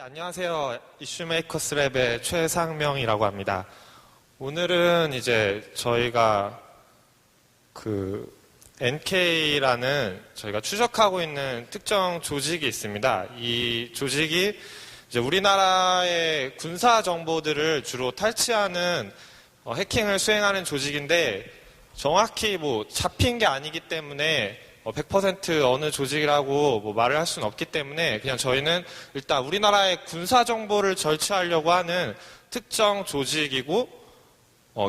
안녕하세요. 이슈메이커스 랩의 최상명이라고 합니다. 오늘은 이제 저희가 NK라는 저희가 추적하고 있는 특정 조직이 있습니다. 이 조직이 이제 우리나라의 군사 정보들을 주로 탈취하는 해킹을 수행하는 조직인데 정확히 잡힌 게 아니기 때문에 100% 어느 조직이라고 말을 할 수는 없기 때문에 그냥 저희는 일단 우리나라의 군사 정보를 절취하려고 하는 특정 조직이고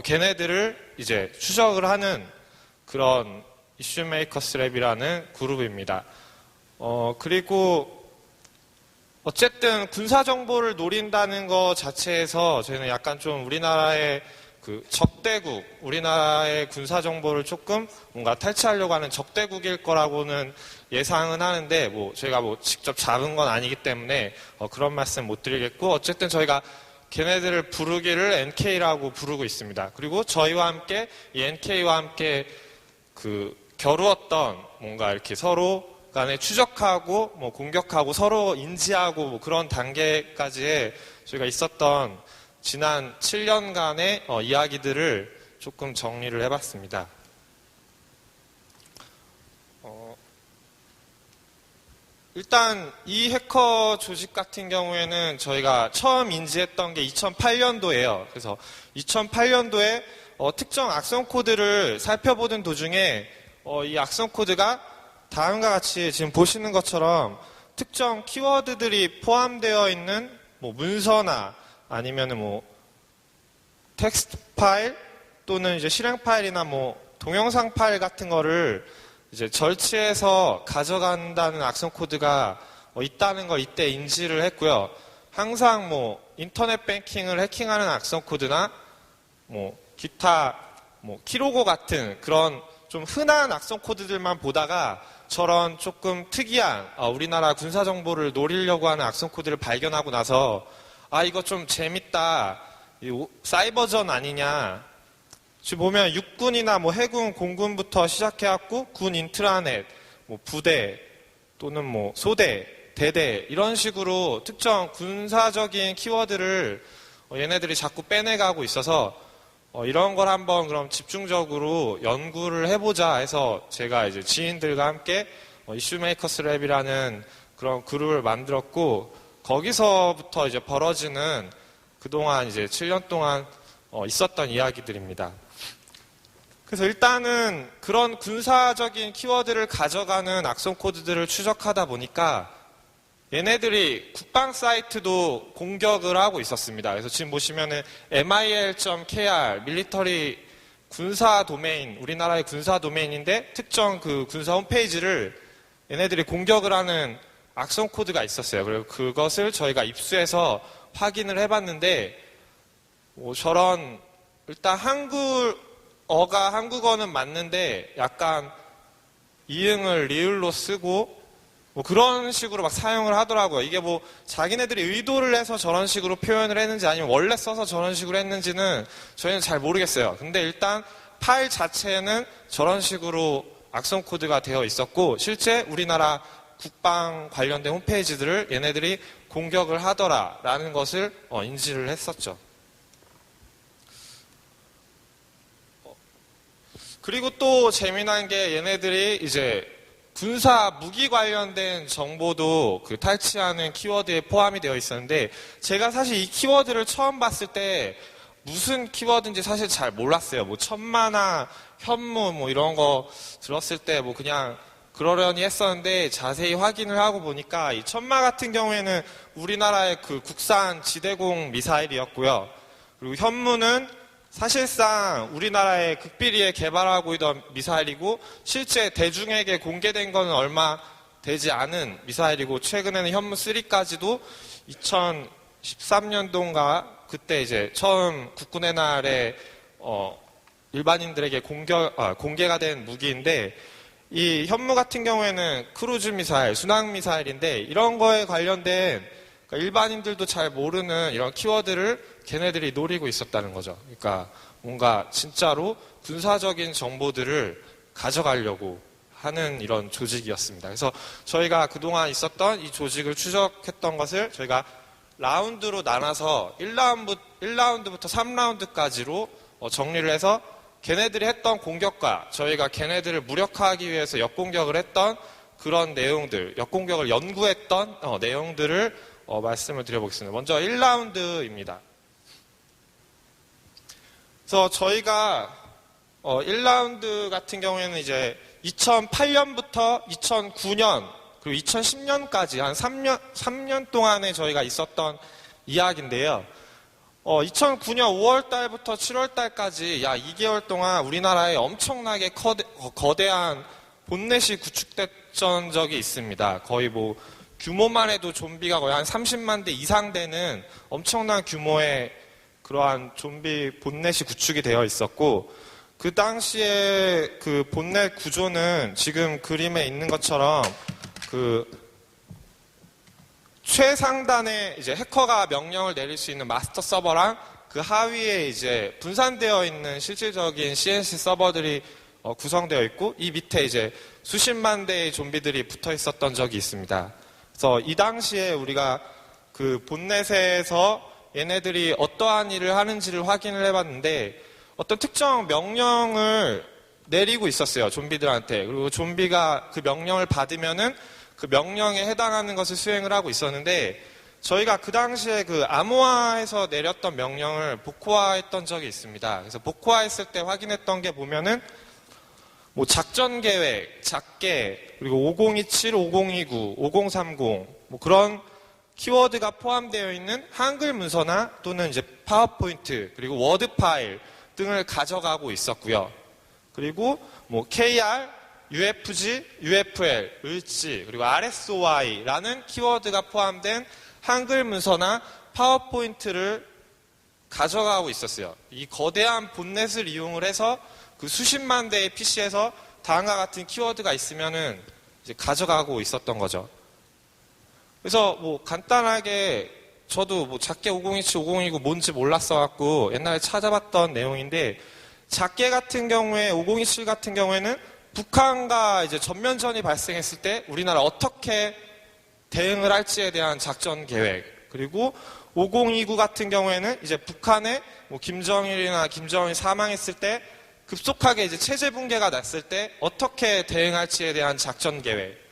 걔네들을 이제 추적을 하는 그런 이슈메이커스 랩이라는 그룹입니다. 그리고 어쨌든 군사 정보를 노린다는 것 자체에서 저희는 약간 좀 우리나라의 적대국, 우리나라의 군사 정보를 조금 뭔가 탈취하려고 하는 적대국일 거라고는 예상은 하는데, 저희가 직접 잡은 건 아니기 때문에, 그런 말씀 못 드리겠고, 어쨌든 저희가 걔네들을 부르기를 NK라고 부르고 있습니다. 그리고 저희와 함께, 이 NK와 함께 겨루었던 뭔가 이렇게 서로 간에 추적하고, 공격하고, 서로 인지하고, 그런 단계까지의 저희가 있었던 지난 7년간의 이야기들을 조금 정리를 해봤습니다. 일단 이 해커 조직 같은 경우에는 저희가 처음 인지했던 게 2008년도예요. 그래서 2008년도에 특정 악성 코드를 살펴보던 도중에 이 악성 코드가 다음과 같이 지금 보시는 것처럼 특정 키워드들이 포함되어 있는 문서나 아니면은 텍스트 파일 또는 이제 실행 파일이나 동영상 파일 같은 거를 이제 절취해서 가져간다는 악성 코드가 있다는 걸 이때 인지를 했고요. 항상 인터넷 뱅킹을 해킹하는 악성 코드나 기타 키로고 같은 그런 좀 흔한 악성 코드들만 보다가 저런 조금 특이한 우리나라 군사 정보를 노리려고 하는 악성 코드를 발견하고 나서 이거 좀 재밌다. 사이버전 아니냐. 지금 보면 육군이나 해군, 공군부터 시작해갖고 군 인트라넷, 부대 또는 소대, 대대 이런 식으로 특정 군사적인 키워드를 얘네들이 자꾸 빼내가고 있어서 이런 걸 한번 그럼 집중적으로 연구를 해보자 해서 제가 이제 지인들과 함께 이슈메이커스 랩이라는 그런 그룹을 만들었고 거기서부터 이제 벌어지는 그동안 이제 7년 동안 있었던 이야기들입니다. 그래서 일단은 그런 군사적인 키워드를 가져가는 악성 코드들을 추적하다 보니까 얘네들이 국방 사이트도 공격을 하고 있었습니다. 그래서 지금 보시면은 mil.kr 밀리터리 군사 도메인, 우리나라의 군사 도메인인데 특정 군사 홈페이지를 얘네들이 공격을 하는 악성 코드가 있었어요. 그리고 그것을 저희가 입수해서 확인을 해봤는데 저런 일단 한국어는 맞는데 약간 이응을 리을로 쓰고 그런 식으로 사용을 하더라고요. 이게 자기네들이 의도를 해서 저런 식으로 표현을 했는지 아니면 원래 써서 저런 식으로 했는지는 저희는 잘 모르겠어요. 근데 일단 파일 자체는 저런 식으로 악성 코드가 되어 있었고 실제 우리나라 국방 관련된 홈페이지들을 얘네들이 공격을 하더라라는 것을 인지를 했었죠. 그리고 또 재미난 게 얘네들이 이제 군사 무기 관련된 정보도 탈취하는 키워드에 포함이 되어 있었는데 제가 사실 이 키워드를 처음 봤을 때 무슨 키워드인지 사실 잘 몰랐어요. 천마나 현무 이런 거 들었을 때 그냥 그러려니 했었는데 자세히 확인을 하고 보니까 이 천마 같은 경우에는 우리나라의 국산 지대공 미사일이었고요. 그리고 현무는 사실상 우리나라의 극비리에 개발하고 있던 미사일이고 실제 대중에게 공개된 거는 얼마 되지 않은 미사일이고 최근에는 현무3까지도 2013년도인가 그때 이제 처음 국군의 날에 일반인들에게 공개가 된 무기인데 이 현무 같은 경우에는 크루즈 미사일, 순항 미사일인데 이런 거에 관련된 일반인들도 잘 모르는 이런 키워드를 걔네들이 노리고 있었다는 거죠. 그러니까 뭔가 진짜로 군사적인 정보들을 가져가려고 하는 이런 조직이었습니다. 그래서 저희가 그동안 있었던 이 조직을 추적했던 것을 저희가 라운드로 나눠서 1라운드부터 3라운드까지로 정리를 해서 걔네들이 했던 공격과 저희가 걔네들을 무력화하기 위해서 역공격을 했던 그런 내용들, 역공격을 연구했던 내용들을 말씀을 드려보겠습니다. 먼저 1라운드입니다. 그래서 저희가 1라운드 같은 경우에는 이제 2008년부터 2009년 그리고 2010년까지 한 3년 동안에 저희가 있었던 이야기인데요. 2009년 5월 달부터 7월 달까지 약 2개월 동안 우리나라에 엄청나게 거대한 본넷이 구축됐던 적이 있습니다. 거의 뭐 규모만 해도 좀비가 거의 한 30만 대 이상 되는 엄청난 규모의 그러한 좀비 본넷이 구축이 되어 있었고, 그 당시에 그 본넷 구조는 지금 그림에 있는 것처럼 그 최상단에 이제 해커가 명령을 내릴 수 있는 마스터 서버랑 그 하위에 이제 분산되어 있는 실질적인 CNC 서버들이 구성되어 있고, 이 밑에 이제 수십만 대의 좀비들이 붙어 있었던 적이 있습니다. 그래서 이 당시에 우리가 그 본넷에서 얘네들이 어떠한 일을 하는지를 확인을 해봤는데, 어떤 특정 명령을 내리고 있었어요, 좀비들한테. 그리고 좀비가 그 명령을 받으면은 그 명령에 해당하는 것을 수행을 하고 있었는데, 저희가 그 당시에 그 암호화해서 내렸던 명령을 복호화했던 적이 있습니다. 그래서 복호화했을 때 확인했던 게 보면은 뭐 작전 계획, 작게, 그리고 5027, 5029, 5030 뭐 그런 키워드가 포함되어 있는 한글 문서나 또는 이제 파워포인트 그리고 워드 파일 등을 가져가고 있었고요. 그리고 뭐 KR, UFG, UFL, 을지, 그리고 RSOI라는 키워드가 포함된 한글 문서나 파워포인트를 가져가고 있었어요. 이 거대한 본넷을 이용을 해서 그 수십만 대의 PC에서 다음과 같은 키워드가 있으면은 이제 가져가고 있었던 거죠. 그래서 뭐 간단하게 저도 뭐 작게 5027, 5029 뭔지 몰랐어갖고 옛날에 찾아봤던 내용인데, 작게 같은 경우에 5027 같은 경우에는 북한과 이제 전면전이 발생했을 때 우리나라 어떻게 대응을 할지에 대한 작전 계획, 그리고 5029 같은 경우에는 이제 북한에 뭐 김정일이나 김정은이 사망했을 때 급속하게 이제 체제 붕괴가 났을 때 어떻게 대응할지에 대한 작전 계획,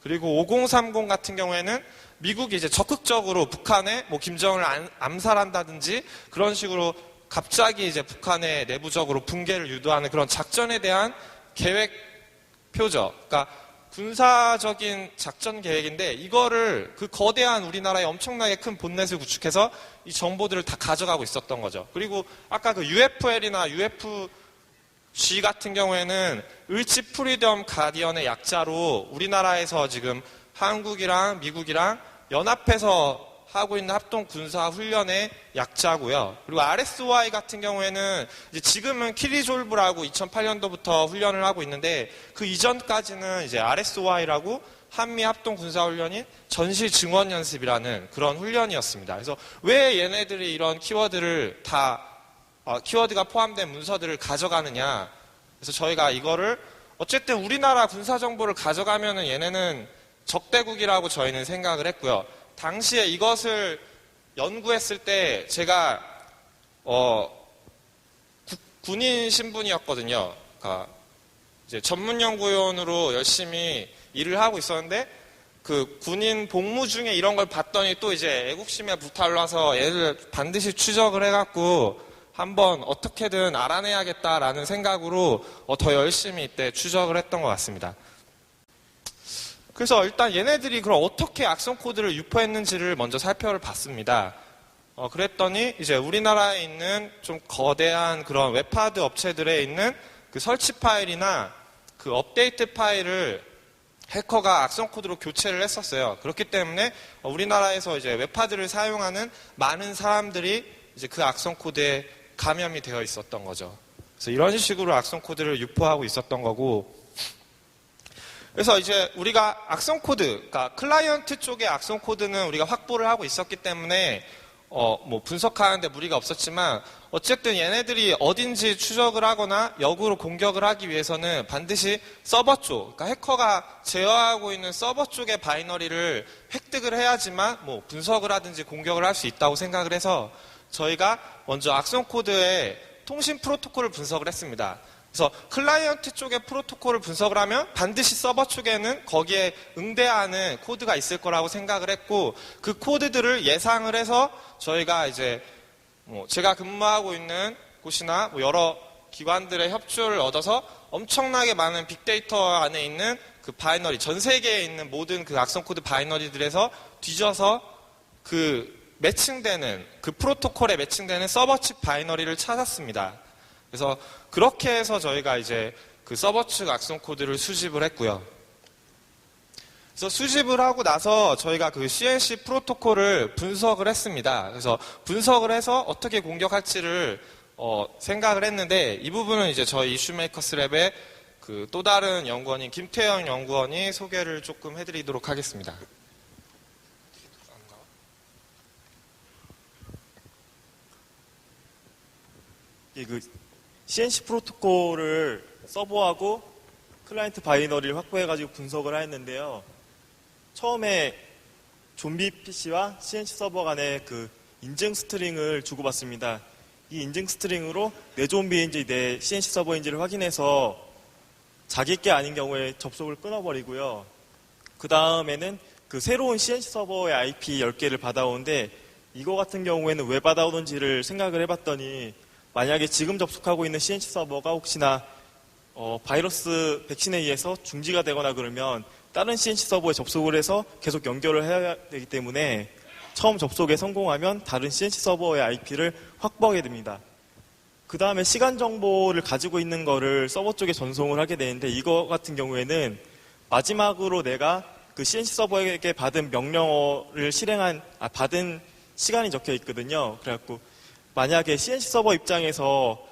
그리고 5030 같은 경우에는 미국이 이제 적극적으로 북한에 뭐 김정은을 암살한다든지 그런 식으로 갑자기 이제 북한의 내부적으로 붕괴를 유도하는 그런 작전에 대한 계획표죠. 그러니까 군사적인 작전 계획인데, 이거를 그 거대한 우리나라의 엄청나게 큰 본넷을 구축해서 이 정보들을 다 가져가고 있었던 거죠. 그리고 아까 그 UFL이나 UFG 같은 경우에는 을지 프리덤 가디언의 약자로 우리나라에서 지금 한국이랑 미국이랑 연합해서 하고 있는 합동 군사 훈련의 약자고요. 그리고 RSOI 같은 경우에는 이제 지금은 키리졸브라고 2008년도부터 훈련을 하고 있는데, 그 이전까지는 이제 RSOI라고 한미 합동 군사 훈련인 전시 증원 연습이라는 그런 훈련이었습니다. 그래서 왜 얘네들이 이런 키워드를 다 키워드가 포함된 문서들을 가져가느냐? 그래서 저희가 이거를 어쨌든 우리나라 군사 정보를 가져가면은 얘네는 적대국이라고 저희는 생각을 했고요. 당시에 이것을 연구했을 때 제가 군인 신분이었거든요. 그러니까 이제 전문연구원으로 열심히 일을 하고 있었는데, 그 군인 복무 중에 이런 걸 봤더니 또 이제 애국심에 불타올라서 얘를 반드시 추적을 해갖고 한번 어떻게든 알아내야겠다라는 생각으로 더 열심히 이때 추적을 했던 것 같습니다. 그래서 일단 얘네들이 그럼 어떻게 악성 코드를 유포했는지를 먼저 살펴봤습니다. 그랬더니 이제 우리나라에 있는 좀 거대한 그런 웹하드 업체들에 있는 그 설치 파일이나 그 업데이트 파일을 해커가 악성 코드로 교체를 했었어요. 그렇기 때문에 우리나라에서 이제 웹하드를 사용하는 많은 사람들이 이제 그 악성 코드에 감염이 되어 있었던 거죠. 그래서 이런 식으로 악성 코드를 유포하고 있었던 거고, 그래서 이제 우리가 악성 코드, 그러니까 클라이언트 쪽의 악성 코드는 우리가 확보를 하고 있었기 때문에 뭐 분석하는데 무리가 없었지만 어쨌든 얘네들이 어딘지 추적을 하거나 역으로 공격을 하기 위해서는 반드시 서버 쪽, 그러니까 해커가 제어하고 있는 서버 쪽의 바이너리를 획득을 해야지만 뭐 분석을 하든지 공격을 할 수 있다고 생각을 해서 저희가 먼저 악성 코드의 통신 프로토콜을 분석을 했습니다. 그래서 클라이언트 쪽의 프로토콜을 분석을 하면 반드시 서버 쪽에는 거기에 응대하는 코드가 있을 거라고 생각을 했고, 그 코드들을 예상을 해서 저희가 이제 제가 근무하고 있는 곳이나 뭐 여러 기관들의 협조를 얻어서 엄청나게 많은 빅데이터 안에 있는 그 바이너리, 전 세계에 있는 모든 그 악성 코드 바이너리들에서 뒤져서 그 매칭되는, 그 프로토콜에 매칭되는 서버 측 바이너리를 찾았습니다. 그래서 그렇게 해서 저희가 이제 그 서버 측 악성 코드를 수집을 했고요. 그래서 수집을 하고 나서 저희가 그 CNC 프로토콜을 분석을 했습니다. 그래서 분석을 해서 어떻게 공격할지를 생각을 했는데, 이 부분은 이제 저희 이슈메이커스 랩의 그 또 다른 연구원인 김태형 연구원이 소개를 조금 해드리도록 하겠습니다. CNC 프로토콜을 서버하고 클라이언트 바이너리를 확보해가지고 분석을 하였는데요. 처음에 좀비 PC와 CNC 서버 간에 그 인증 스트링을 주고받습니다. 이 인증 스트링으로 내 좀비인지 내 CNC 서버인지를 확인해서 자기 게 아닌 경우에 접속을 끊어버리고요. 그 다음에는 그 새로운 CNC 서버의 IP 10개를 받아오는데, 이거 같은 경우에는 왜 받아오는지를 생각을 해봤더니, 만약에 지금 접속하고 있는 CNC 서버가 혹시나 바이러스 백신에 의해서 중지가 되거나 그러면 다른 CNC 서버에 접속을 해서 계속 연결을 해야 되기 때문에 처음 접속에 성공하면 다른 CNC 서버의 IP를 확보하게 됩니다. 그 다음에 시간 정보를 가지고 있는 거를 서버 쪽에 전송을 하게 되는데, 이거 같은 경우에는 마지막으로 내가 그 CNC 서버에게 받은 명령어를 받은 시간이 적혀 있거든요. 그래갖고 만약에 CNC 서버 입장에서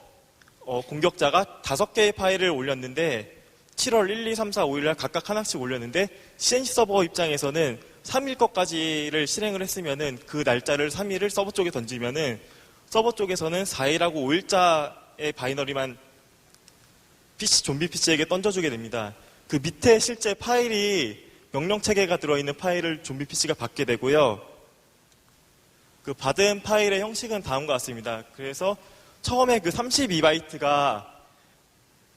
공격자가 5개의 파일을 올렸는데 7월 1, 2, 3, 4, 5일 날 각각 하나씩 올렸는데, CNC 서버 입장에서는 3일 것까지를 실행을 했으면은 그 날짜를 3일을 서버 쪽에 던지면은 서버 쪽에서는 4일하고 5일자의 바이너리만 좀비 PC에게 던져주게 됩니다. 그 밑에 실제 파일이 명령 체계가 들어있는 파일을 좀비 PC가 받게 되고요. 그 받은 파일의 형식은 다음과 같습니다. 그래서 처음에 그 32바이트가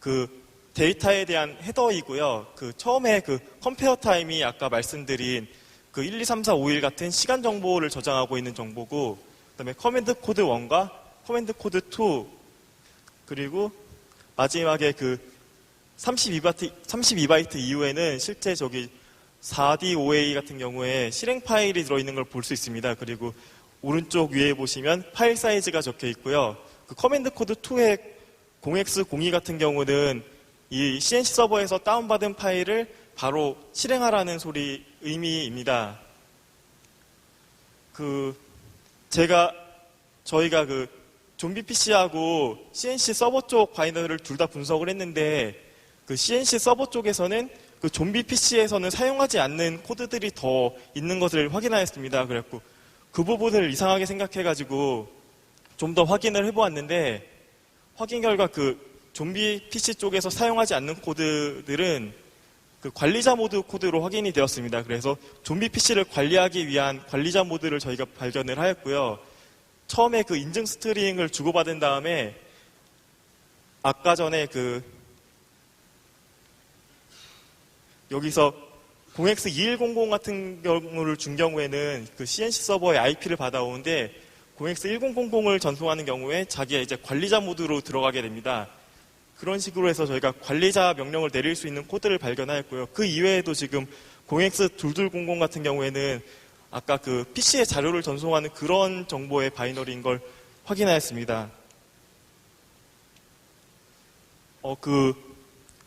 그 데이터에 대한 헤더이고요. 그 처음에 그 컴페어 타임이 아까 말씀드린 그 1, 2, 3, 4, 5일 같은 시간 정보를 저장하고 있는 정보고, 그 다음에 커맨드 코드 1과 커맨드 코드 2, 그리고 마지막에 그 32바이트 이후에는 실제 저기 4D5A 같은 경우에 실행 파일이 들어있는 걸 볼 수 있습니다. 그리고 오른쪽 위에 보시면 파일 사이즈가 적혀 있고요. 그 커맨드 코드 2의 0x02 같은 경우는 이 CNC 서버에서 다운받은 파일을 바로 실행하라는 의미입니다. 저희가 그 좀비 PC하고 CNC 서버 쪽 바이너리를 둘 다 분석을 했는데, 그 CNC 서버 쪽에서는 그 좀비 PC에서는 사용하지 않는 코드들이 더 있는 것을 확인하였습니다. 그래갖고 그 부분을 이상하게 생각해가지고 좀 더 확인을 해보았는데, 확인 결과 그 좀비 PC 쪽에서 사용하지 않는 코드들은 그 관리자 모드 코드로 확인이 되었습니다. 그래서 좀비 PC를 관리하기 위한 관리자 모드를 저희가 발견을 하였고요. 처음에 그 인증 스트링을 주고받은 다음에 아까 전에 그 여기서 0x2100 같은 경우를 준 경우에는 그 CNC 서버의 IP를 받아오는데, 0x1000을 전송하는 경우에 자기의 이제 관리자 모드로 들어가게 됩니다. 그런 식으로 해서 저희가 관리자 명령을 내릴 수 있는 코드를 발견하였고요. 그 이외에도 지금 0x2200 같은 경우에는 아까 그 PC의 자료를 전송하는 그런 정보의 바이너리인 걸 확인하였습니다. 그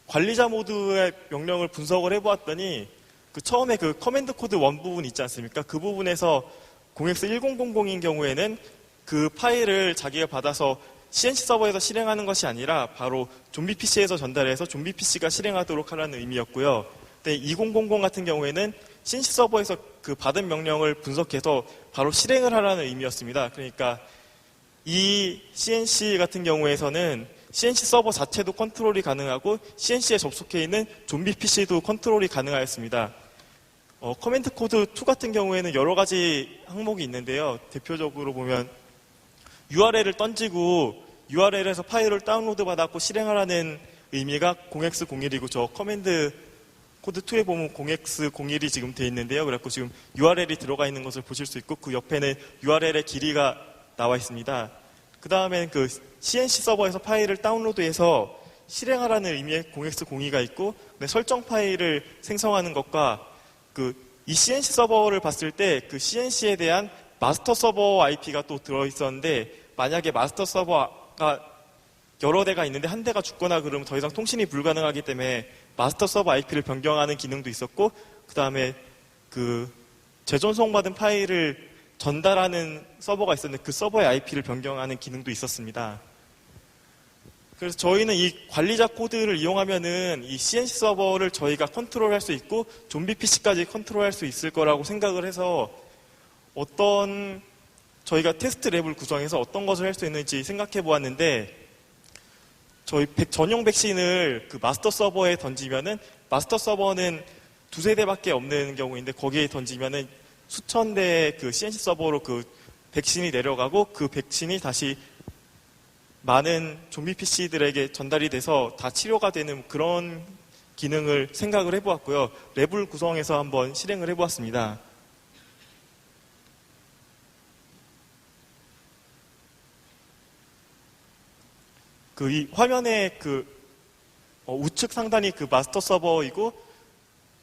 관리자 모드의 명령을 분석을 해보았더니, 그 처음에 그 커맨드 코드 1 부분 있지 않습니까? 그 부분에서 0x1000인 경우에는 그 파일을 자기가 받아서 CNC 서버에서 실행하는 것이 아니라 바로 좀비 PC에서 전달해서 좀비 PC가 실행하도록 하라는 의미였고요. 근데 2000 같은 경우에는 CNC 서버에서 그 받은 명령을 분석해서 바로 실행을 하라는 의미였습니다. 그러니까 이 CNC 같은 경우에서는 CNC 서버 자체도 컨트롤이 가능하고 CNC에 접속해 있는 좀비 PC도 컨트롤이 가능하였습니다. 커맨드 코드 2 같은 경우에는 여러 가지 항목이 있는데요. 대표적으로 보면 URL을 던지고 URL에서 파일을 다운로드 받았고 실행하라는 의미가 0x01이고 저 커맨드 코드 2에 보면 0x01이 지금 돼 있는데요. 그래서 지금 URL이 들어가 있는 것을 보실 수 있고 그 옆에는 URL의 길이가 나와 있습니다. 그 다음에는 그 CNC 서버에서 파일을 다운로드해서 실행하라는 의미의 0x02가 있고 설정 파일을 생성하는 것과 이 CNC 서버를 봤을 때 그 CNC에 대한 마스터 서버 IP가 또 들어있었는데 만약에 마스터 서버가 여러 대가 있는데 한 대가 죽거나 그러면 더 이상 통신이 불가능하기 때문에 마스터 서버 IP를 변경하는 기능도 있었고 그 다음에 그 재전송받은 파일을 전달하는 서버가 있었는데 그 서버의 IP를 변경하는 기능도 있었습니다. 그래서 저희는 이 관리자 코드를 이용하면은 이 CNC 서버를 저희가 컨트롤할 수 있고 좀비 PC까지 컨트롤할 수 있을 거라고 생각을 해서 저희가 테스트 랩을 구성해서 어떤 것을 할 수 있는지 생각해 보았는데 저희 전용 백신을 그 마스터 서버에 던지면은 마스터 서버는 두세 대밖에 없는 경우인데 거기에 던지면은 수천 대의 그 CNC 서버로 그 백신이 내려가고 그 백신이 다시 많은 좀비 PC들에게 전달이 돼서 다 치료가 되는 그런 기능을 생각을 해보았고요. 랩을 구성해서 한번 실행을 해보았습니다. 이 화면에 우측 상단이 그 마스터 서버이고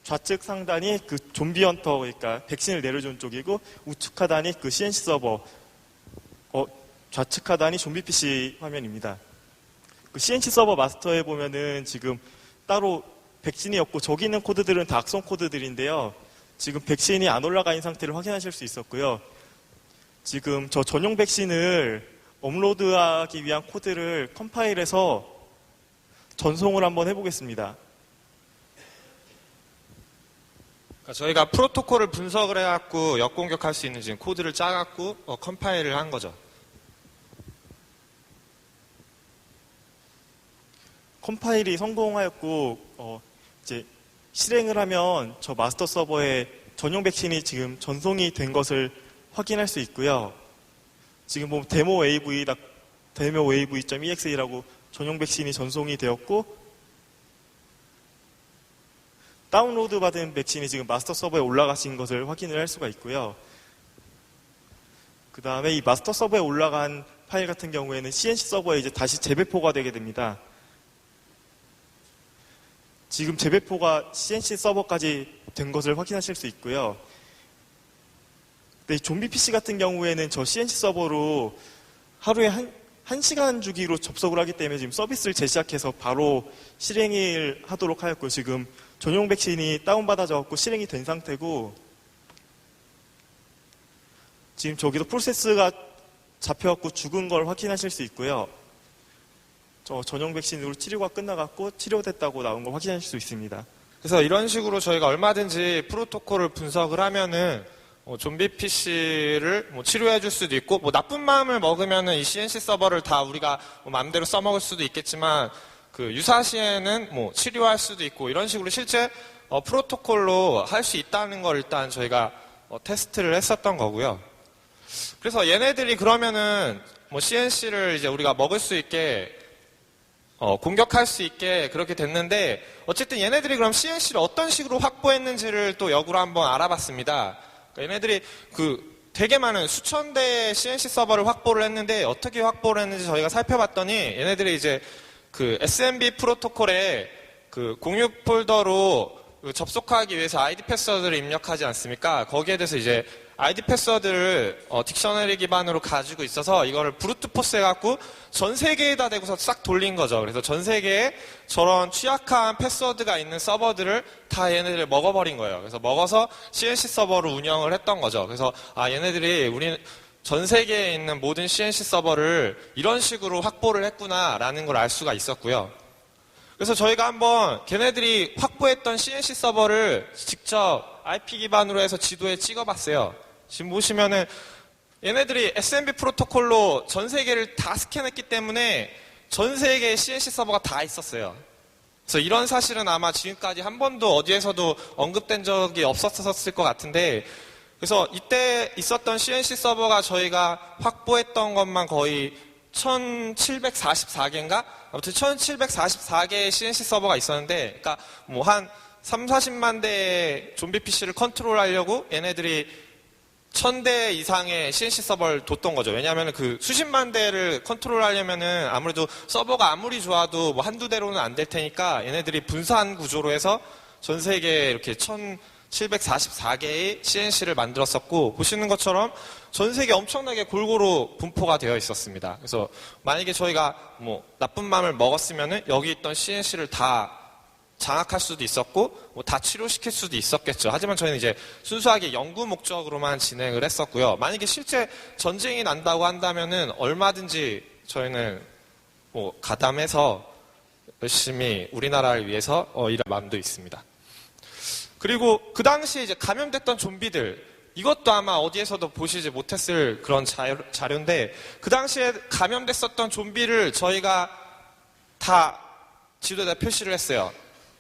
좌측 상단이 그 좀비 헌터, 그러니까 백신을 내려준 쪽이고 우측 하단이 그 CNC 서버, 좌측 하단이 좀비 PC 화면입니다. 그 CNC 서버 마스터에 보면은 지금 따로 백신이 없고 저기 있는 코드들은 다 악성 코드들인데요. 지금 백신이 안 올라가 있는 상태를 확인하실 수 있었고요. 지금 저 전용 백신을 업로드하기 위한 코드를 컴파일해서 전송을 한번 해보겠습니다. 그러니까 저희가 프로토콜을 분석을 해갖고 역공격할 수 있는 지금 코드를 짜갖고 컴파일을 한 거죠. 컴파일이 성공하였고 이제 실행을 하면 저 마스터 서버에 전용 백신이 지금 전송이 된 것을 확인할 수 있고요. 지금 보면 demoav.exe라고 전용 백신이 전송이 되었고 다운로드 받은 백신이 지금 마스터 서버에 올라가신 것을 확인을 할 수가 있고요. 그 다음에 이 마스터 서버에 올라간 파일 같은 경우에는 CNC 서버에 이제 다시 재배포가 되게 됩니다. 지금 재배포가 CNC 서버까지 된 것을 확인하실 수 있고요. 근데 이 좀비 PC 같은 경우에는 저 CNC 서버로 하루에 1시간 주기로 접속을 하기 때문에 지금 서비스를 재시작해서 바로 실행을 하도록 하였고 지금 전용 백신이 다운받아져서 실행이 된 상태고 지금 저기도 프로세스가 잡혀갖고 죽은 걸 확인하실 수 있고요. 저 전용 백신으로 치료가 끝나갖고 치료됐다고 나온 걸 확인하실 수 있습니다. 그래서 이런 식으로 저희가 얼마든지 프로토콜을 분석을 하면은 좀비 PC를 치료해 줄 수도 있고 나쁜 마음을 먹으면은 이 CNC 서버를 다 우리가 마음대로 써먹을 수도 있겠지만 그 유사시에는 치료할 수도 있고 이런 식으로 실제 프로토콜로 할 수 있다는 걸 일단 저희가 테스트를 했었던 거고요. 그래서 얘네들이 그러면은 CNC를 이제 우리가 먹을 수 있게 공격할 수 있게 그렇게 됐는데 어쨌든 얘네들이 그럼 CNC를 어떤 식으로 확보했는지를 또 역으로 한번 알아봤습니다. 그러니까 얘네들이 되게 많은 수천 대의 CNC 서버를 확보를 했는데 어떻게 확보를 했는지 저희가 살펴봤더니 얘네들이 이제 그 SMB 프로토콜에 그 공유 폴더로 접속하기 위해서 ID 패스워드를 입력하지 않습니까? 거기에 대해서 이제 ID 패스워드를 딕셔너리 기반으로 가지고 있어서 이거를 브루트 포스 해갖고 전 세계에다 대고서 싹 돌린 거죠. 그래서 전 세계에 저런 취약한 패스워드가 있는 서버들을 다 얘네들을 먹어버린 거예요. 그래서 먹어서 CNC 서버를 운영을 했던 거죠. 그래서 얘네들이 우리 전 세계에 있는 모든 CNC 서버를 이런 식으로 확보를 했구나라는 걸 알 수가 있었고요. 그래서 저희가 한번 걔네들이 확보했던 CNC 서버를 직접 IP 기반으로 해서 지도에 찍어봤어요. 지금 보시면은 얘네들이 SMB 프로토콜로 전 세계를 다 스캔했기 때문에 전 세계에 CNC 서버가 다 있었어요. 그래서 이런 사실은 아마 지금까지 한 번도 어디에서도 언급된 적이 없었을 것 같은데, 그래서 이때 있었던 CNC 서버가 저희가 확보했던 것만 거의 1744개인가? 아무튼 1744개의 CNC 서버가 있었는데, 그러니까 뭐 한 3, 40만 대의 좀비 PC를 컨트롤하려고 얘네들이 1000대 이상의 CNC 서버를 뒀던 거죠. 왜냐하면 그 수십만 대를 컨트롤하려면은 아무래도 서버가 아무리 좋아도 뭐 한두 대로는 안 될 테니까 얘네들이 분산 구조로 해서 전 세계에 이렇게 1744개의 CNC를 만들었었고, 보시는 것처럼 전 세계 엄청나게 골고루 분포가 되어 있었습니다. 그래서 만약에 저희가 뭐 나쁜 마음을 먹었으면은 여기 있던 CNC를 다 장악할 수도 있었고 뭐 다 치료시킬 수도 있었겠죠. 하지만 저희는 이제 순수하게 연구 목적으로만 진행을 했었고요. 만약에 실제 전쟁이 난다고 한다면은 얼마든지 저희는 뭐 가담해서 열심히 우리나라를 위해서 일할 마음도 있습니다. 그리고 그 당시에 이제 감염됐던 좀비들, 이것도 아마 어디에서도 보시지 못했을 그런 자료인데, 그 당시에 감염됐었던 좀비를 저희가 다 지도에다 표시를 했어요.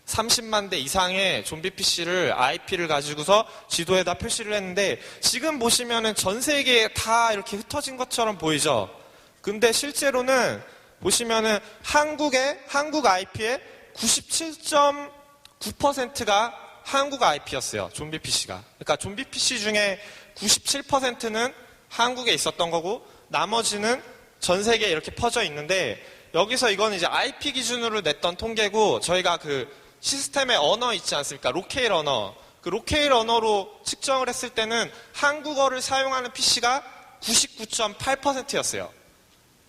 30만 대 이상의 좀비 PC를 IP를 가지고서 지도에다 표시를 했는데, 지금 보시면은 전 세계에 다 이렇게 흩어진 것처럼 보이죠. 근데 실제로는 보시면은 한국 IP의 97.9%가 한국 IP였어요. 좀비 PC가. 그러니까 좀비 PC 중에 97%는 한국에 있었던 거고 나머지는 전 세계에 이렇게 퍼져 있는데, 여기서 이건 이제 IP 기준으로 냈던 통계고, 저희가 그 시스템의 언어 있지 않습니까? 로케일 언어. 그 로케일 언어로 측정을 했을 때는 한국어를 사용하는 PC가 99.8%였어요.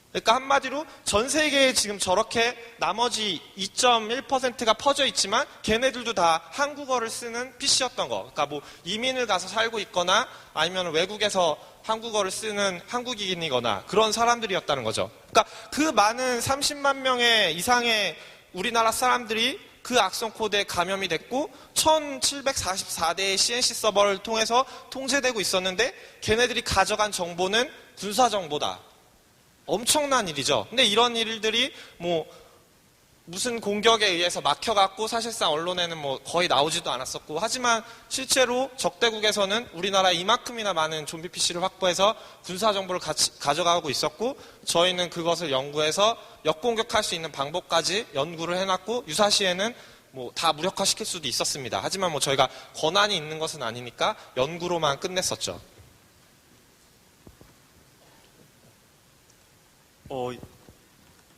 그러니까 한마디로 전 세계에 지금 저렇게 나머지 2.1%가 퍼져 있지만 걔네들도 다 한국어를 쓰는 PC였던 거. 그러니까 뭐 이민을 가서 살고 있거나 아니면 외국에서 한국어를 쓰는 한국인이거나 그런 사람들이었다는 거죠. 그러니까 그 많은 30만 명의 이상의 우리나라 사람들이 그 악성 코드에 감염이 됐고 1744대의 CNC 서버를 통해서 통제되고 있었는데, 걔네들이 가져간 정보는 군사 정보다. 엄청난 일이죠. 근데 이런 일들이 뭐 무슨 공격에 의해서 막혀갖고 사실상 언론에는 뭐 거의 나오지도 않았었고, 하지만 실제로 적대국에서는 우리나라에 이만큼이나 많은 좀비 PC를 확보해서 군사 정보를 가져가고 있었고, 저희는 그것을 연구해서 역공격할 수 있는 방법까지 연구를 해놨고, 유사시에는 뭐 다 무력화시킬 수도 있었습니다. 하지만 뭐 저희가 권한이 있는 것은 아니니까 연구로만 끝냈었죠.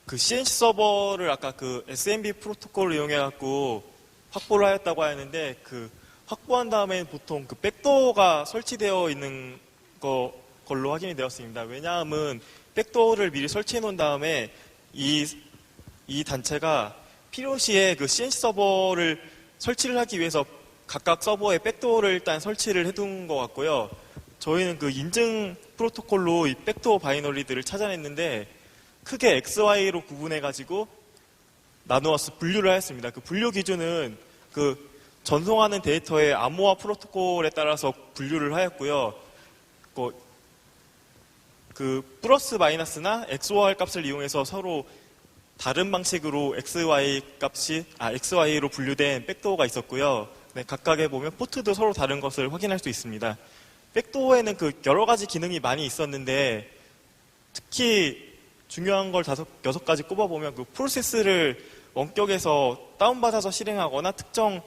그 CNC 서버를 아까 그 SMB 프로토콜을 이용해갖고 확보를 하였다고 하였는데, 그 확보한 다음에 보통 그 백도어가 설치되어 있는 걸로 확인이 되었습니다. 왜냐하면 백도어를 미리 설치해 놓은 다음에 이 단체가 필요시에 그 CNC 서버를 설치를 하기 위해서 각각 서버에 백도어를 일단 설치를 해둔 것 같고요. 저희는 그 인증 프로토콜로 이 백도어 바이너리들을 찾아냈는데, 크게 XY로 구분해가지고 나누어서 분류를 하였습니다. 그 분류 기준은 그 전송하는 데이터의 암호화 프로토콜에 따라서 분류를 하였고요. 그 플러스 마이너스나 XOR 값을 이용해서 서로 다른 방식으로 XY로 분류된 백도어가 있었고요. 네, 각각에 보면 포트도 서로 다른 것을 확인할 수 있습니다. 백도어에는 그 여러 가지 기능이 많이 있었는데, 특히 중요한 걸 6가지 꼽아보면, 그 프로세스를 원격에서 다운받아서 실행하거나 특정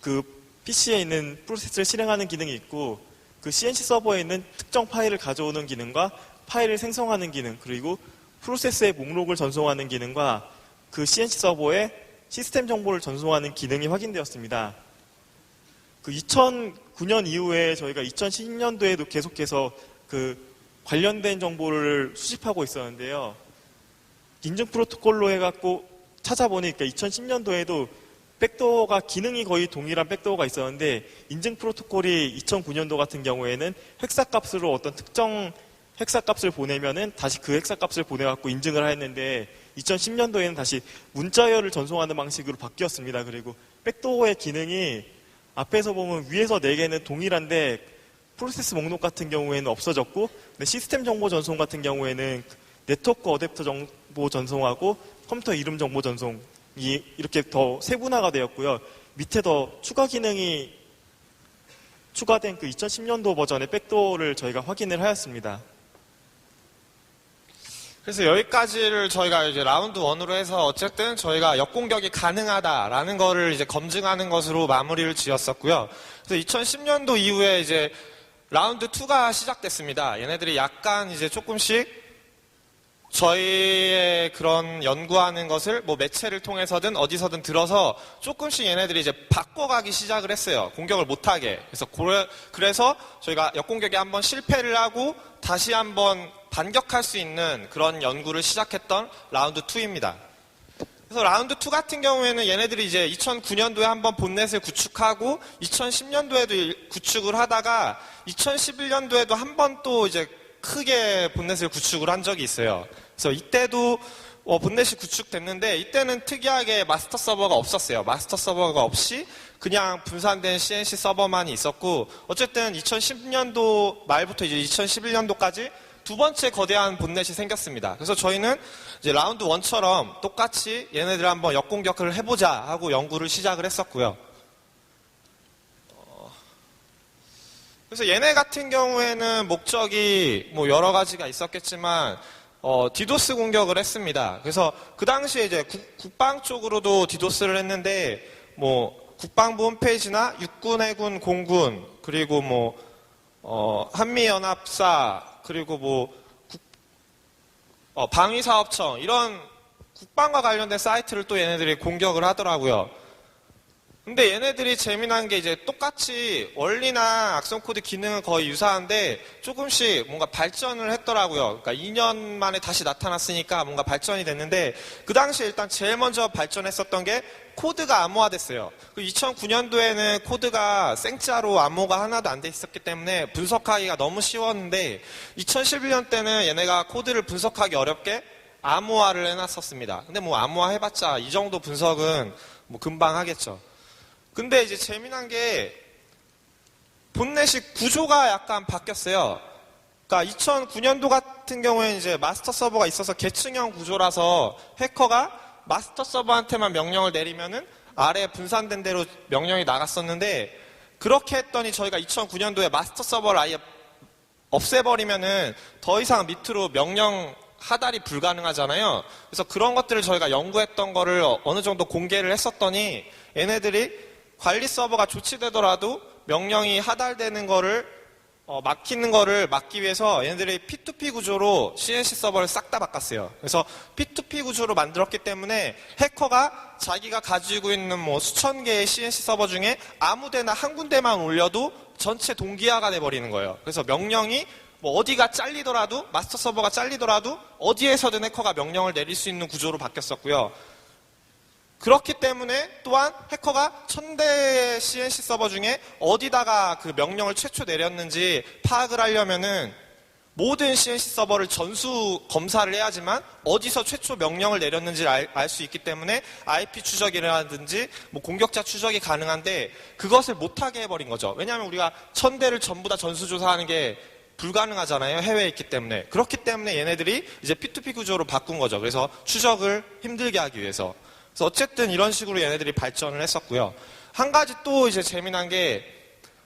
그 PC에 있는 프로세스를 실행하는 기능이 있고, 그 CNC 서버에 있는 특정 파일을 가져오는 기능과 파일을 생성하는 기능, 그리고 프로세스의 목록을 전송하는 기능과 그 CNC 서버에 시스템 정보를 전송하는 기능이 확인되었습니다. 그 2009년 이후에 저희가 2010년도에도 계속해서 그 관련된 정보를 수집하고 있었는데요. 인증 프로토콜로 해갖고 찾아보니까 2010년도에도 백도어가 기능이 거의 동일한 백도어가 있었는데, 인증 프로토콜이 2009년도 같은 경우에는 헥사값으로 어떤 특정 헥사값을 보내면은 다시 그 헥사값을 보내갖고 인증을 하였는데, 2010년도에는 다시 문자열을 전송하는 방식으로 바뀌었습니다. 그리고 백도어의 기능이 앞에서 보면 위에서 4개는 동일한데 프로세스 목록 같은 경우에는 없어졌고, 근데 시스템 정보 전송 같은 경우에는 네트워크 어댑터 정보 전송하고 컴퓨터 이름 정보 전송이 이렇게 더 세분화가 되었고요. 밑에 더 추가 기능이 추가된 그 2010년도 버전의 백도어를 저희가 확인을 하였습니다. 그래서 여기까지를 저희가 이제 라운드 1으로 해서 어쨌든 저희가 역공격이 가능하다라는 거를 이제 검증하는 것으로 마무리를 지었었고요. 그래서 2010년도 이후에 이제 라운드 2가 시작됐습니다. 얘네들이 약간 이제 조금씩 저희의 그런 연구하는 것을 뭐 매체를 통해서든 어디서든 들어서 조금씩 얘네들이 이제 바꿔가기 시작을 했어요. 공격을 못하게. 그래서 저희가 역공격에 한번 실패를 하고 다시 한번 반격할 수 있는 그런 연구를 시작했던 라운드 2입니다. 그래서 라운드 2 같은 경우에는 얘네들이 이제 2009년도에 한번 본넷을 구축하고 2010년도에도 구축을 하다가 2011년도에도 한 번 또 이제 크게 본넷을 구축을 한 적이 있어요. 그래서 이때도 본넷이 구축됐는데 이때는 특이하게 마스터 서버가 없었어요. 마스터 서버가 없이 그냥 분산된 CNC 서버만이 있었고 어쨌든 2010년도 말부터 이제 2011년도까지 두 번째 거대한 본넷이 생겼습니다. 그래서 저희는 이제 라운드 1처럼 똑같이 얘네들 한번 역공격을 해보자 하고 연구를 시작을 했었고요. 그래서 얘네 같은 경우에는 목적이 뭐 여러 가지가 있었겠지만 디도스 공격을 했습니다. 그래서 그 당시에 이제 국방 쪽으로도 디도스를 했는데 뭐 국방부 홈페이지나 육군, 해군, 공군 그리고 뭐 한미연합사 그리고 뭐 방위사업청 이런 국방과 관련된 사이트를 또 얘네들이 공격을 하더라고요. 근데 얘네들이 재미난 게 이제 똑같이 원리나 악성 코드 기능은 거의 유사한데 조금씩 뭔가 발전을 했더라고요. 그러니까 2년 만에 다시 나타났으니까 뭔가 발전이 됐는데 그 당시에 일단 제일 먼저 발전했었던 게 코드가 암호화됐어요. 2009년도에는 코드가 생짜로 암호가 하나도 안 돼 있었기 때문에 분석하기가 너무 쉬웠는데 2011년 때는 얘네가 코드를 분석하기 어렵게 암호화를 해놨었습니다. 근데 뭐 암호화 해봤자 이 정도 분석은 뭐 금방 하겠죠. 근데 이제 재미난 게 본넷이 구조가 약간 바뀌었어요. 그러니까 2009년도 같은 경우에는 이제 마스터 서버가 있어서 계층형 구조라서 해커가 마스터 서버한테만 명령을 내리면은 아래 분산된 대로 명령이 나갔었는데 그렇게 했더니 저희가 2009년도에 마스터 서버를 아예 없애버리면은 더 이상 밑으로 명령 하달이 불가능하잖아요. 그래서 그런 것들을 저희가 연구했던 거를 어느 정도 공개를 했었더니 얘네들이 관리 서버가 조치되더라도 명령이 하달되는 거를 막히는 거를 막기 위해서 얘네들이 P2P 구조로 CNC 서버를 싹 다 바꿨어요. 그래서 P2P 구조로 만들었기 때문에 해커가 자기가 가지고 있는 뭐 수천 개의 CNC 서버 중에 아무데나 한 군데만 올려도 전체 동기화가 돼버리는 거예요. 그래서 명령이 뭐 어디가 잘리더라도 마스터 서버가 잘리더라도 어디에서든 해커가 명령을 내릴 수 있는 구조로 바뀌었었고요. 그렇기 때문에 또한 해커가 1000대의 CNC 서버 중에 어디다가 그 명령을 최초 내렸는지 파악을 하려면은 모든 CNC 서버를 전수 검사를 해야지만 어디서 최초 명령을 내렸는지를 알 수 있기 때문에 IP 추적이라든지 뭐 공격자 추적이 가능한데 그것을 못하게 해버린 거죠. 왜냐하면 우리가 1000대를 전부 다 전수조사하는 게 불가능하잖아요. 해외에 있기 때문에. 그렇기 때문에 얘네들이 이제 P2P 구조로 바꾼 거죠. 그래서 추적을 힘들게 하기 위해서. 그래서 어쨌든 이런 식으로 얘네들이 발전을 했었고요. 한 가지 또 이제 재미난 게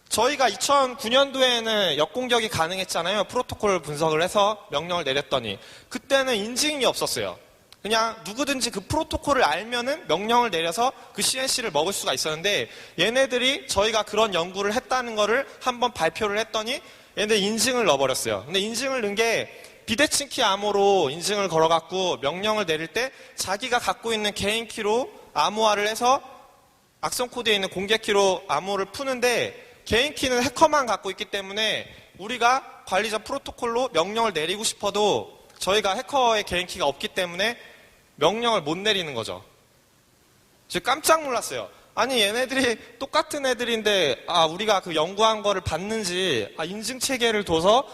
저희가 2009년도에는 역공격이 가능했잖아요. 프로토콜 분석을 해서 명령을 내렸더니 그때는 인증이 없었어요. 그냥 누구든지 그 프로토콜을 알면은 명령을 내려서 그 CNC를 먹을 수가 있었는데 얘네들이 저희가 그런 연구를 했다는 거를 한번 발표를 했더니 얘네들 인증을 넣어버렸어요. 근데 인증을 넣은 게 비대칭 키 암호로 인증을 걸어갖고 명령을 내릴 때 자기가 갖고 있는 개인 키로 암호화를 해서 악성 코드에 있는 공개 키로 암호를 푸는데 개인 키는 해커만 갖고 있기 때문에 우리가 관리자 프로토콜로 명령을 내리고 싶어도 저희가 해커의 개인 키가 없기 때문에 명령을 못 내리는 거죠. 제가 깜짝 놀랐어요. 아니 얘네들이 똑같은 애들인데 우리가 그 연구한 거를 봤는지 인증 체계를 둬서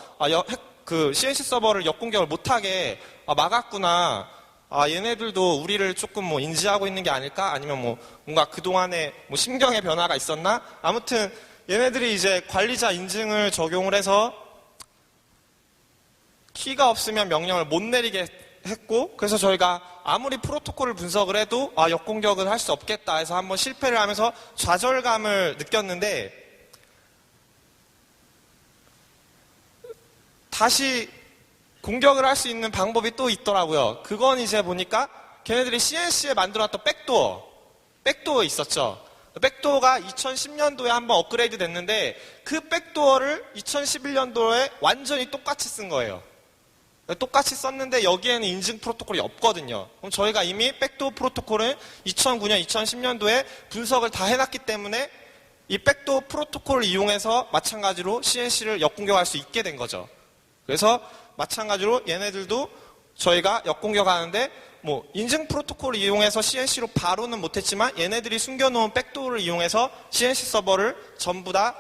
그 CNC 서버를 역공격을 못하게 막았구나. 아, 얘네들도 우리를 조금 뭐 인지하고 있는 게 아닐까? 아니면 뭐 뭔가 그동안에 뭐 심경의 변화가 있었나? 아무튼 얘네들이 이제 관리자 인증을 적용을 해서 키가 없으면 명령을 못 내리게 했고, 그래서 저희가 아무리 프로토콜을 분석을 해도 아, 역공격은 할 수 없겠다 해서 한번 실패를 하면서 좌절감을 느꼈는데, 다시 공격을 할 수 있는 방법이 또 있더라고요. 그건 이제 보니까 걔네들이 CNC에 만들어놨던 백도어 있었죠. 백도어가 2010년도에 한번 업그레이드 됐는데 그 백도어를 2011년도에 완전히 똑같이 쓴 거예요. 똑같이 썼는데 여기에는 인증 프로토콜이 없거든요. 그럼 저희가 이미 백도어 프로토콜을 2009년, 2010년도에 분석을 다 해놨기 때문에 이 백도어 프로토콜을 이용해서 마찬가지로 CNC를 역공격할 수 있게 된 거죠. 그래서 마찬가지로 얘네들도 저희가 역공격하는데 뭐 인증 프로토콜을 이용해서 CNC로 바로는 못했지만 얘네들이 숨겨놓은 백도어를 이용해서 CNC 서버를 전부 다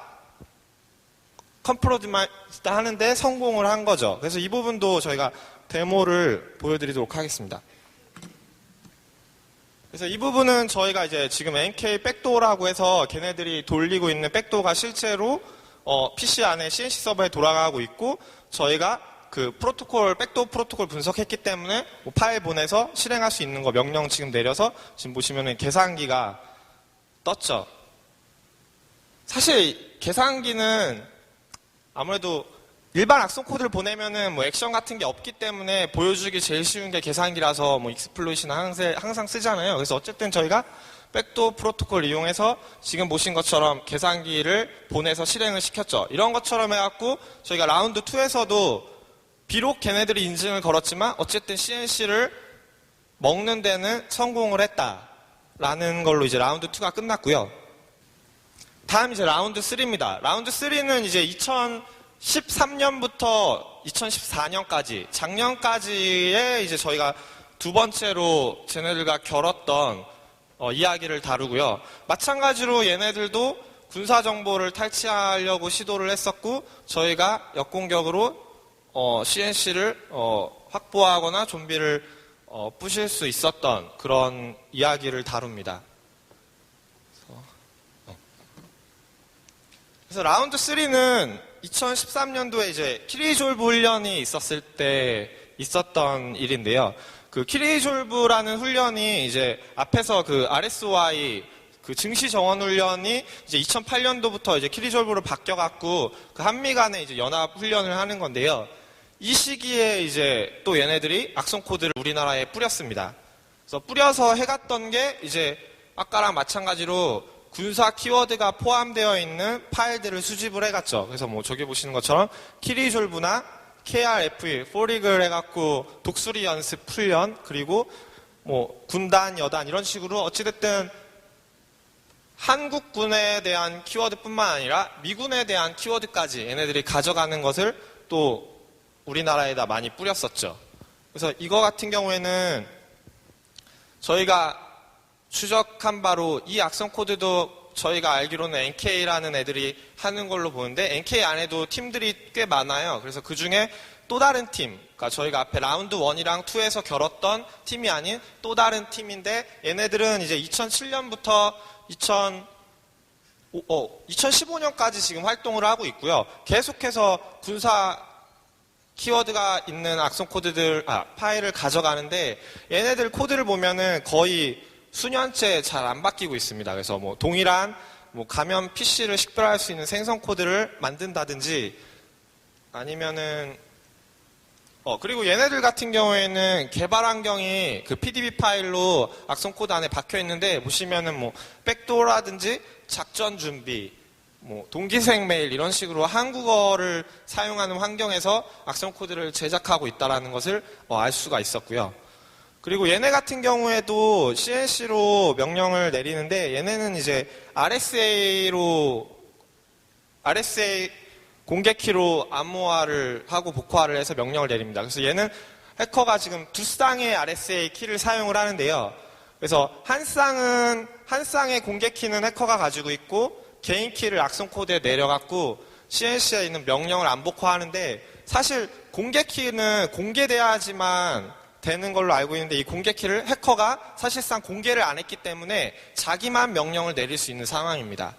컴프로마이즈 하는데 성공을 한 거죠. 그래서 이 부분도 저희가 데모를 보여드리도록 하겠습니다. 그래서 이 부분은 저희가 이제 지금 NK 백도어라고 해서 걔네들이 돌리고 있는 백도어가 실제로 PC 안에 CNC 서버에 돌아가고 있고, 저희가 그 백도어 프로토콜 분석했기 때문에 뭐 파일 보내서 실행할 수 있는 거 명령 지금 내려서 지금 보시면은 계산기가 떴죠. 사실 계산기는 아무래도 일반 악성 코드를 보내면은 뭐 액션 같은 게 없기 때문에 보여주기 제일 쉬운 게 계산기라서 뭐 익스플로이트는 항상 쓰잖아요. 그래서 어쨌든 저희가 백도어 프로토콜 이용해서 지금 보신 것처럼 계산기를 보내서 실행을 시켰죠. 이런 것처럼 해갖고 저희가 라운드 2에서도 비록 걔네들이 인증을 걸었지만 어쨌든 CNC를 먹는 데는 성공을 했다라는 걸로 이제 라운드 2가 끝났고요. 다음 이제 라운드 3입니다. 라운드 3는 이제 2013년부터 2014년까지, 작년까지에 이제 저희가 두 번째로 쟤네들과 겨뤘던 이야기를 다루고요. 마찬가지로 얘네들도 군사 정보를 탈취하려고 시도를 했었고, 저희가 역공격으로 CNC를 확보하거나 좀비를 부실 수 있었던 그런 이야기를 다룹니다. 그래서 라운드 3는 2013년도에 이제 키리졸브 훈련이 있었을 때 있었던 일인데요. 그 키리졸브라는 훈련이 이제 앞에서 그 RSY 그 증시 정원 훈련이 이제 2008년도부터 이제 키리졸브로 바뀌어갖고 그 한미 간에 이제 연합 훈련을 하는 건데요. 이 시기에 이제 또 얘네들이 악성 코드를 우리나라에 뿌렸습니다. 그래서 뿌려서 해갔던 게 이제 아까랑 마찬가지로 군사 키워드가 포함되어 있는 파일들을 수집을 해갔죠. 그래서 뭐 저기 보시는 것처럼 키리졸브나 KRFE, 포릭을 해갖고 독수리 연습 훈련, 그리고 뭐 군단, 여단 이런 식으로 어찌됐든 한국군에 대한 키워드뿐만 아니라 미군에 대한 키워드까지 얘네들이 가져가는 것을 또 우리나라에다 많이 뿌렸었죠. 그래서 이거 같은 경우에는 저희가 추적한 바로 이 악성 코드도 저희가 알기로는 NK라는 애들이 하는 걸로 보는데 NK 안에도 팀들이 꽤 많아요. 그래서 그 중에 또 다른 팀, 그러니까 저희가 앞에 라운드 1이랑 2에서 겨뤘던 팀이 아닌 또 다른 팀인데 얘네들은 이제 2007년부터 2015년까지 지금 활동을 하고 있고요. 계속해서 군사 키워드가 있는 악성 코드들, 파일을 가져가는데 얘네들 코드를 보면은 거의 수년째 잘 안 바뀌고 있습니다. 그래서 뭐 동일한 뭐 가면 PC를 식별할 수 있는 생성 코드를 만든다든지 아니면은 그리고 얘네들 같은 경우에는 개발 환경이 그 PDB 파일로 악성 코드 안에 박혀 있는데 보시면은 뭐 백도어라든지 작전 준비, 뭐 동기생 메일 이런 식으로 한국어를 사용하는 환경에서 악성 코드를 제작하고 있다는 것을 알 수가 있었고요. 그리고 얘네 같은 경우에도 CNC로 명령을 내리는데 얘네는 이제 RSA 공개키로 암호화를 하고 복호화를 해서 명령을 내립니다. 그래서 얘는 해커가 지금 두 쌍의 RSA 키를 사용을 하는데요. 그래서 한 쌍의 공개키는 해커가 가지고 있고 개인 키를 악성 코드에 내려갖고 CNC에 있는 명령을 암복화하는데 사실 공개키는 공개돼야지만 되는 걸로 알고 있는데 이 공개 키를 해커가 사실상 공개를 안 했기 때문에 자기만 명령을 내릴 수 있는 상황입니다.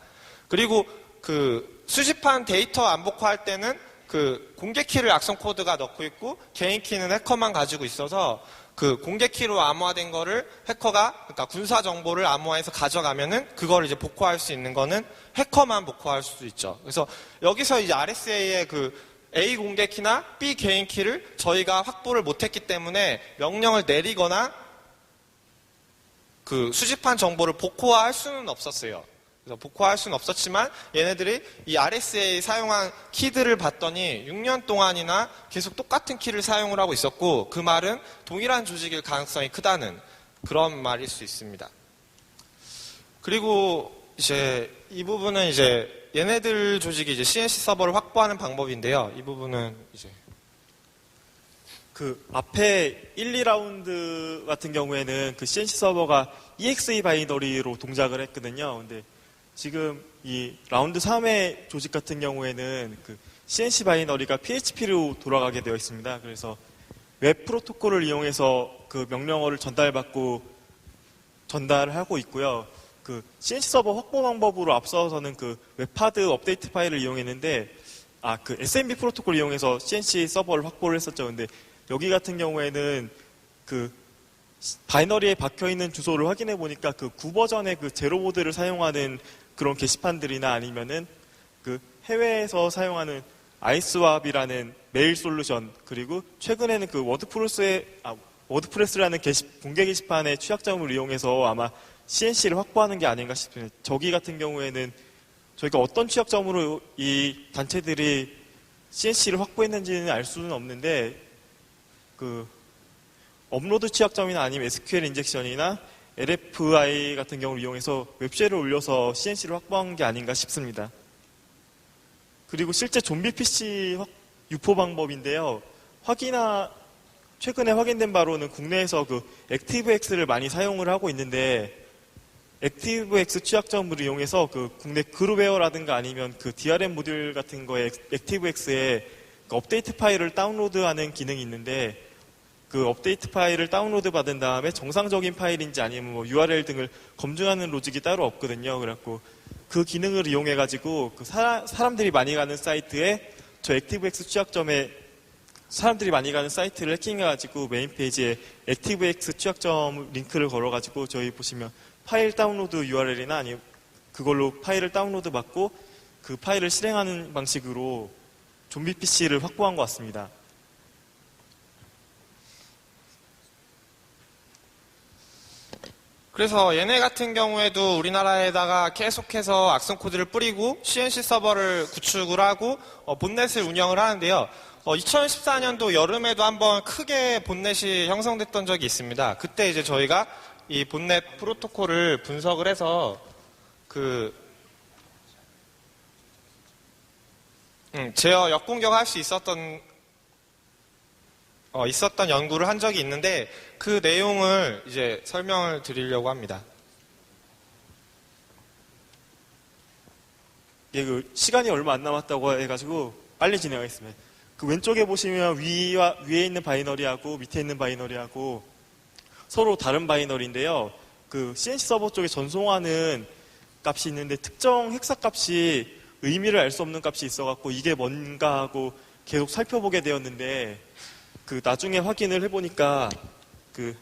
그리고 그 수집한 데이터 안복화할 때는 그 공개 키를 악성 코드가 넣고 있고 개인 키는 해커만 가지고 있어서 그 공개 키로 암호화된 거를 해커가 그러니까 군사 정보를 암호화해서 가져가면은 그걸 이제 복구할 수 있는 거는 해커만 복구할 수 있죠. 그래서 여기서 이제 RSA의 그 A 공개 키나 B 개인 키를 저희가 확보를 못했기 때문에 명령을 내리거나 그 수집한 정보를 복구할 수는 없었어요. 그래서 복구할 수는 없었지만 얘네들이 이 RSA 사용한 키들을 봤더니 6년 동안이나 계속 똑같은 키를 사용을 하고 있었고 그 말은 동일한 조직일 가능성이 크다는 그런 말일 수 있습니다. 그리고 이제 이 부분은 이제 얘네들 조직이 이제 CNC 서버를 확보하는 방법인데요. 이 부분은 이제 그 앞에 1, 2라운드 같은 경우에는 그 CNC 서버가 EXE 바이너리로 동작을 했거든요. 근데 지금 이 라운드 3의 조직 같은 경우에는 그 CNC 바이너리가 PHP로 돌아가게 되어 있습니다. 그래서 웹 프로토콜을 이용해서 그 명령어를 전달받고 전달을 하고 있고요. 그 CNC 서버 확보 방법으로 앞서서는 그 웹하드 업데이트 파일을 이용했는데 그 SMB 프로토콜을 이용해서 CNC 서버를 확보를 했었죠. 근데 여기 같은 경우에는 그 바이너리에 박혀 있는 주소를 확인해 보니까 그 9버전의 그 제로보드를 사용하는 그런 게시판들이나 아니면은 그 해외에서 사용하는 아이스왑이라는 메일 솔루션 그리고 최근에는 그 워드프레스라는 공개 게시판의 취약점을 이용해서 아마 CNC를 확보하는 게 아닌가 싶습니다. 저기 같은 경우에는 저희가 어떤 취약점으로 이 단체들이 CNC를 확보했는지는 알 수는 없는데 그 업로드 취약점이나 아니면 SQL 인젝션이나 LFI 같은 경우를 이용해서 웹쉘을 올려서 CNC를 확보한 게 아닌가 싶습니다. 그리고 실제 좀비 PC 유포 방법인데요. 최근에 확인된 바로는 국내에서 그 액티브엑스를 많이 사용을 하고 있는데 액티브엑스 취약점을 이용해서 그 국내 그룹웨어라든가 아니면 그 DRM 모듈 같은 거에 액티브엑스에 그 업데이트 파일을 다운로드하는 기능이 있는데 그 업데이트 파일을 다운로드 받은 다음에 정상적인 파일인지 아니면 뭐 URL 등을 검증하는 로직이 따로 없거든요. 그래갖고 그 기능을 이용해가지고 그 사람들이 많이 가는 사이트에 저 액티브엑스 취약점에 사람들이 많이 가는 사이트를 해킹해가지고 메인 페이지에 액티브엑스 취약점 링크를 걸어가지고 저희 보시면 파일 다운로드 URL이나 아니면 그걸로 파일을 다운로드 받고 그 파일을 실행하는 방식으로 좀비 PC를 확보한 것 같습니다. 그래서 얘네 같은 경우에도 우리나라에다가 계속해서 악성 코드를 뿌리고 CNC 서버를 구축을 하고 본넷을 운영을 하는데요. 2014년도 여름에도 한번 크게 본넷이 형성됐던 적이 있습니다. 그때 이제 저희가 이 본넷 프로토콜을 분석을 해서 제어 역공격할 수 있었던 연구를 한 적이 있는데 그 내용을 이제 설명을 드리려고 합니다. 예, 그 시간이 얼마 안 남았다고 해가지고 빨리 진행하겠습니다. 그 왼쪽에 보시면 위에 있는 바이너리하고 밑에 있는 바이너리하고 서로 다른 바이너리인데요. 그 CNC 서버 쪽에 전송하는 값이 있는데 특정 헥사 값이 의미를 알 수 없는 값이 있어갖고 이게 뭔가 하고 계속 살펴보게 되었는데 그 나중에 확인을 해보니까 그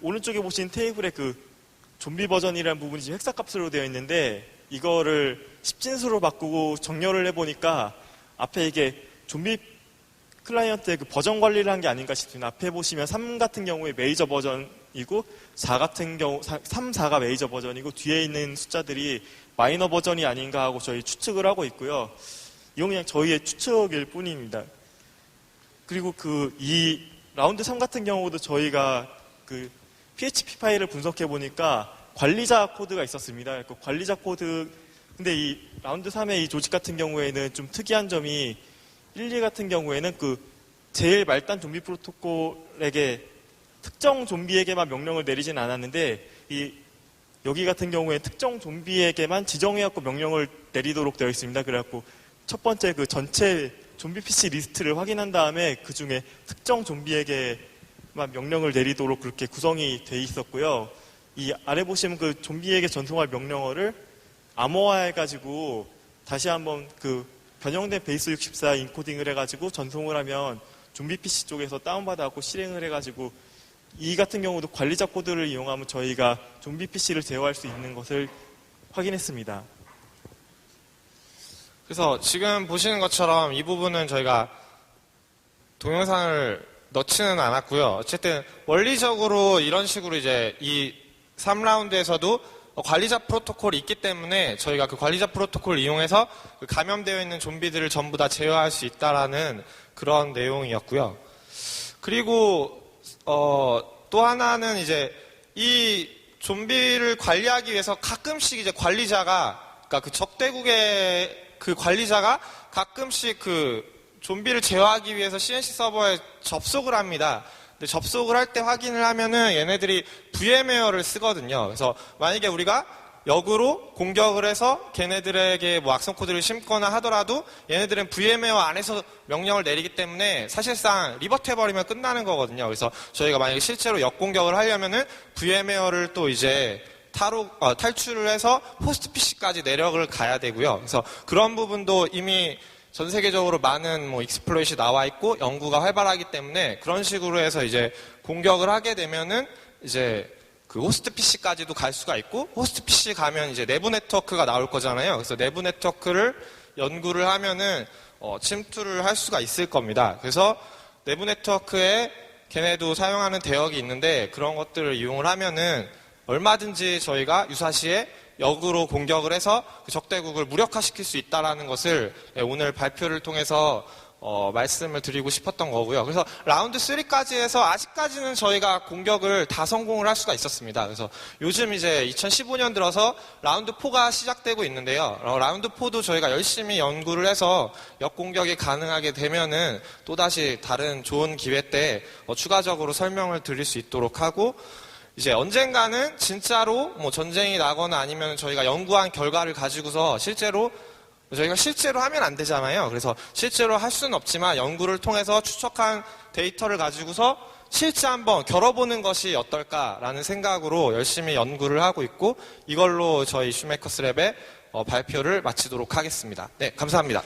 오른쪽에 보시는 테이블에 그 좀비 버전이라는 부분이 지금 헥사 값으로 되어 있는데 이거를 10진수로 바꾸고 정렬을 해보니까 앞에 이게 좀비 클라이언트의 그 버전 관리를 한 게 아닌가 싶습니다. 앞에 보시면 3 같은 경우에 메이저 버전이고 4 같은 경우 3, 4가 메이저 버전이고 뒤에 있는 숫자들이 마이너 버전이 아닌가 하고 저희 추측을 하고 있고요. 이건 그냥 저희의 추측일 뿐입니다. 그리고 이 라운드 3 같은 경우도 저희가 그 PHP 파일을 분석해 보니까 관리자 코드가 있었습니다. 그 관리자 코드, 근데 이 라운드 3의 이 조직 같은 경우에는 좀 특이한 점이 1, 2 같은 경우에는 그 제일 말단 좀비 프로토콜에게 특정 좀비에게만 명령을 내리진 않았는데 여기 같은 경우에 특정 좀비에게만 지정해갖고 명령을 내리도록 되어 있습니다. 그래갖고 첫 번째 그 전체 좀비 PC 리스트를 확인한 다음에 그 중에 특정 좀비에게만 명령을 내리도록 그렇게 구성이 돼 있었고요. 이 아래 보시면 그 좀비에게 전송할 명령어를 암호화해가지고 다시 한번 그 변형된 베이스 64 인코딩을 해가지고 전송을 하면 좀비 PC 쪽에서 다운받아갖고 실행을 해가지고 이 같은 경우도 관리자 코드를 이용하면 저희가 좀비 PC를 제어할 수 있는 것을 확인했습니다. 그래서 지금 보시는 것처럼 이 부분은 저희가 동영상을 넣지는 않았고요. 어쨌든 원리적으로 이런 식으로 이제 이 3라운드에서도 관리자 프로토콜이 있기 때문에 저희가 그 관리자 프로토콜을 이용해서 그 감염되어 있는 좀비들을 전부 다 제어할 수 있다라는 그런 내용이었고요. 그리고 또 하나는 이제 이 좀비를 관리하기 위해서 가끔씩 이제 관리자가, 그러니까 그 적대국의 그 관리자가 가끔씩 그 좀비를 제어하기 위해서 CNC 서버에 접속을 합니다. 근데 접속을 할 때 확인을 하면은 얘네들이 VMware를 쓰거든요. 그래서 만약에 우리가 역으로 공격을 해서 걔네들에게 뭐 악성 코드를 심거나 하더라도 얘네들은 VMware 안에서 명령을 내리기 때문에 사실상 리버트 해버리면 끝나는 거거든요. 그래서 저희가 만약에 실제로 역공격을 하려면은 VMware를 또 이제 탈출을 해서 호스트 PC까지 내력을 가야 되고요. 그래서 그런 부분도 이미 전 세계적으로 많은 뭐 익스플로잇이 나와 있고 연구가 활발하기 때문에 그런 식으로 해서 이제 공격을 하게 되면은 이제 그 호스트 PC까지도 갈 수가 있고, 호스트 PC 가면 이제 내부 네트워크가 나올 거잖아요. 그래서 내부 네트워크를 연구를 하면은 침투를 할 수가 있을 겁니다. 그래서 내부 네트워크에 걔네도 사용하는 대역이 있는데 그런 것들을 이용을 하면은 얼마든지 저희가 유사시에 역으로 공격을 해서 그 적대국을 무력화시킬 수 있다는 것을 오늘 발표를 통해서 말씀을 드리고 싶었던 거고요. 그래서 라운드 3까지 해서 아직까지는 저희가 공격을 다 성공을 할 수가 있었습니다. 그래서 요즘 이제 2015년 들어서 라운드 4가 시작되고 있는데요. 라운드 4도 저희가 열심히 연구를 해서 역공격이 가능하게 되면은 또다시 다른 좋은 기회 때 추가적으로 설명을 드릴 수 있도록 하고, 이제 언젠가는 진짜로 뭐 전쟁이 나거나 아니면 저희가 연구한 결과를 가지고서 저희가 실제로 하면 안 되잖아요. 그래서 실제로 할 수는 없지만 연구를 통해서 추적한 데이터를 가지고서 실제 한번 겨뤄보는 것이 어떨까라는 생각으로 열심히 연구를 하고 있고, 이걸로 저희 슈메이커스 랩의 발표를 마치도록 하겠습니다. 네, 감사합니다.